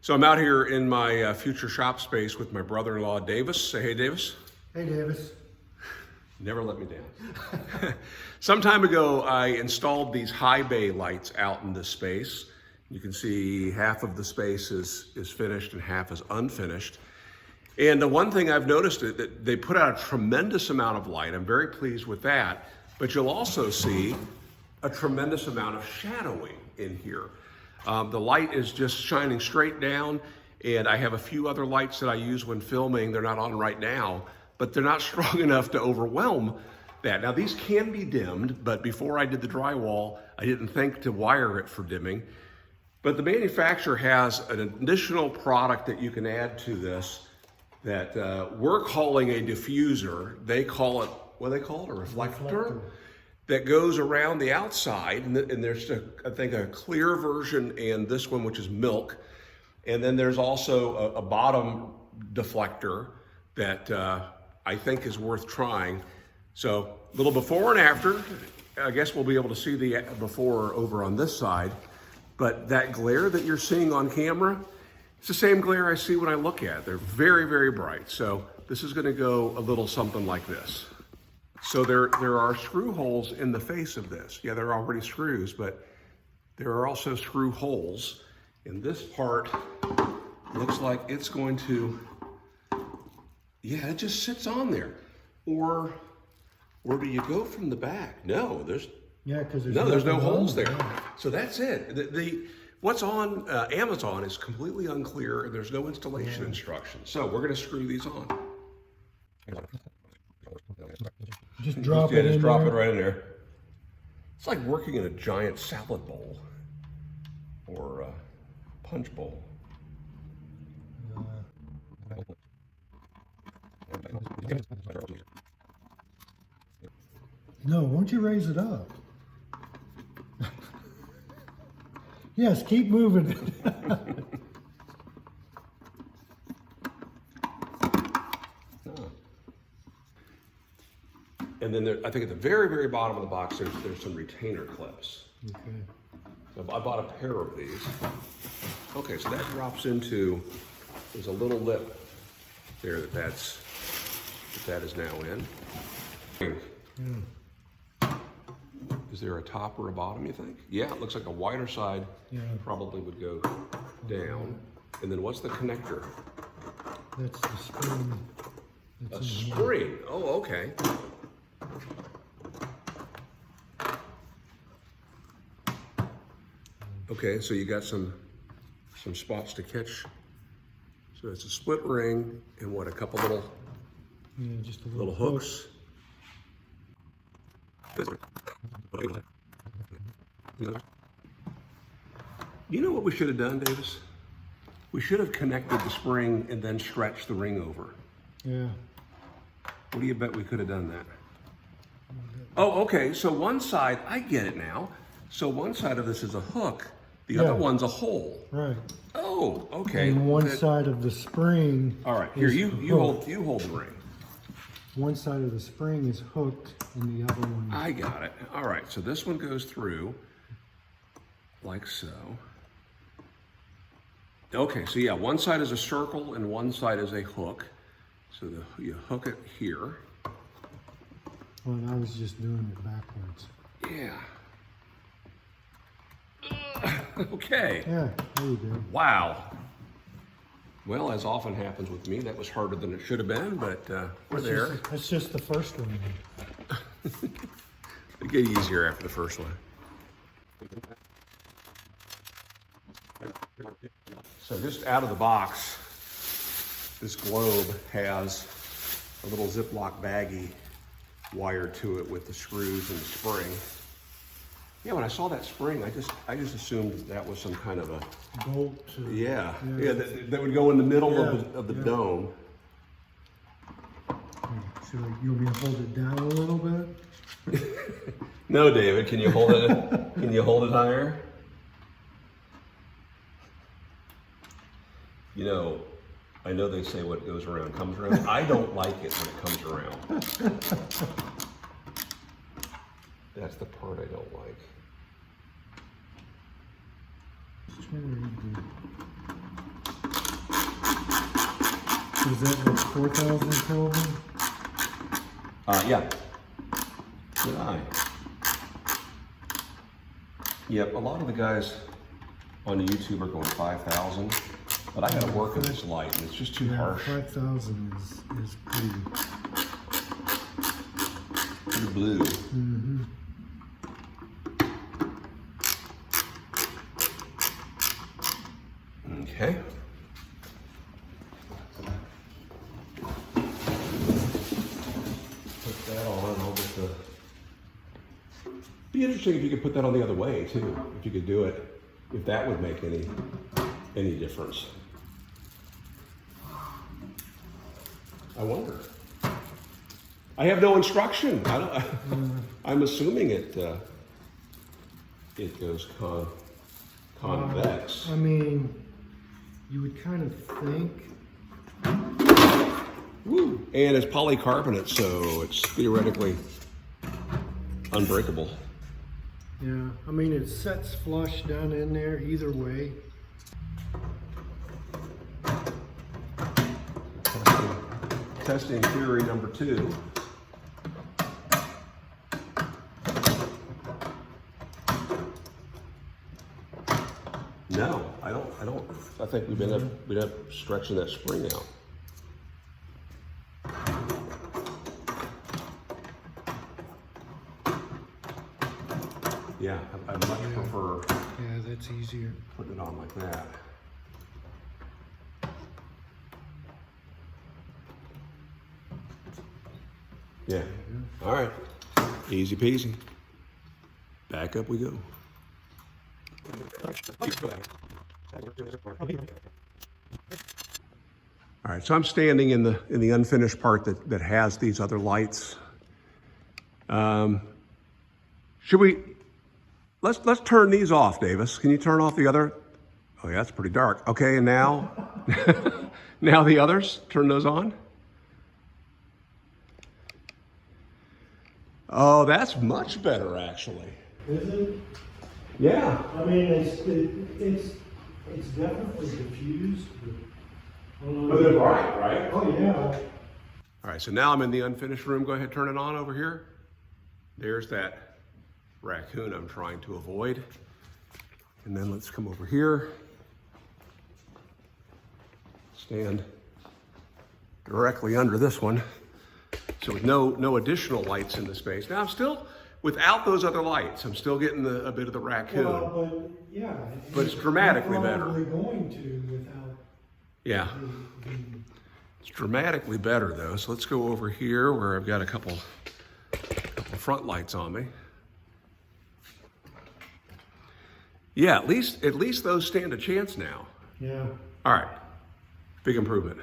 So I'm out here in my future shop space with my brother-in-law, Davis. Say hey, Davis. Hey, Davis. Never let me down. Some time ago, I installed these high bay lights out in this space. You can see half of the space is finished and half is unfinished. And the one thing I've noticed is that they put out a tremendous amount of light. I'm very pleased with that. But you'll also see a tremendous amount of shadowing in here. The light is just shining straight down, and I have a few other lights that I use when filming. They're not on right now, but they're not strong enough to overwhelm that. Now these can be dimmed, but before I did the drywall, I didn't think to wire it for dimming. But the manufacturer has an additional product that you can add to this that we're calling a diffuser. They call it, what do they call it? A reflector? That goes around the outside, and there's, I think, a clear version and this one, which is milk. And then there's also a bottom deflector that I think is worth trying. So a little before and after. I guess we'll be able to see the before over on this side. But that glare that you're seeing on camera, it's the same glare I see when I look at it. They're very, very bright. So this is going to go a little something like this. So there are screw holes in the face of this. Yeah, there are already screws, but there are also screw holes. And this part looks like it's going to, yeah, it just sits on there. Or where do you go from the back? No, there's no holes there. Yeah. So that's it. What's on Amazon is completely unclear, and there's no installation instructions. So we're going to screw these on. Just drop it right in there. It's like working in a giant salad bowl or a punch bowl. No, won't you raise it up? Yes, keep moving it. And then I think at the very, very bottom of the box, there's some retainer clips. Okay. So I bought a pair of these. Okay, so that drops into, there's a little lip there that is now in. Is there a top or a bottom, you think? Yeah, it looks like a wider side probably would go down. And then what's the connector? That's the spring. A spring, oh, okay. Okay, so you got some spots to catch. So it's a split ring and what, a couple little, just a little hooks. You know what we should have done, Davis? We should have connected the spring and then stretched the ring over. Yeah. What do you bet we could have done that? Oh, okay, so one side, I get it now. So one side of this is a hook, the other one's a hole. Right. Oh, okay. And one side of the spring. All right, here, you hold the ring. One side of the spring is hooked and the other one. I got it. All right, so this one goes through like so. Okay, so yeah, one side is a circle and one side is a hook. So you hook it here. Well, I was just doing it backwards. Yeah. Okay. Yeah, there you go. Wow. Well, as often happens with me, that was harder than it should have been, but we're there. That's just the first one. It get easier after the first one. So just out of the box, this globe has a little Ziploc baggie wired to it with the screws and the spring. Yeah, when I saw that spring, I just assumed that was some kind of a bolt. Yeah, that would go in the middle of the dome. So you want me to hold it down a little bit? No, David, can you hold it? Can you hold it higher? You know, I know they say what goes around comes around. I don't like it when it comes around. That's the part I don't like. Is that like 4,000 Kelvin? Yeah. Good eye. Yep, a lot of the guys on YouTube are going 5,000, but I gotta work on this light, and it's just too harsh. 5,000 is pretty. Pretty blue. Mm-hmm. Okay. Put that on. I'll get the. Be interesting if you could put that on the other way too. If you could do it, if that would make any difference. I wonder. I have no instruction. I don't. I'm assuming it goes convex. I mean, you would kind of think. Woo. And it's polycarbonate, so it's theoretically unbreakable. Yeah, I mean, it sets flush down in there either way. Testing theory number 2. No, I don't. I think we'd end up stretching that spring out. Yeah, I much prefer Yeah, that's easier. putting it on like that. Yeah. All right. Easy peasy. Back up we go. All right, so I'm standing in the unfinished part that has these other lights. Should we? Let's turn these off, Davis. Can you turn off the other? Oh yeah, that's pretty dark. Okay, and now, now the others. Turn those on. Oh, that's much better, actually. Is it? Yeah. I mean, it's definitely diffused. But they're bright, right? Oh yeah. All right, so now I'm in the unfinished room. Go ahead, turn it on over here. There's that raccoon I'm trying to avoid. And then let's come over here. Stand directly under this one. So with no additional lights in the space. Now I'm still, without those other lights, I'm still getting a bit of the raccoon. Well, but yeah. But it's dramatically better. Probably going to without. Yeah. It's dramatically better though. So let's go over here where I've got a couple front lights on me. Yeah, at least those stand a chance now. Yeah. All right. Big improvement.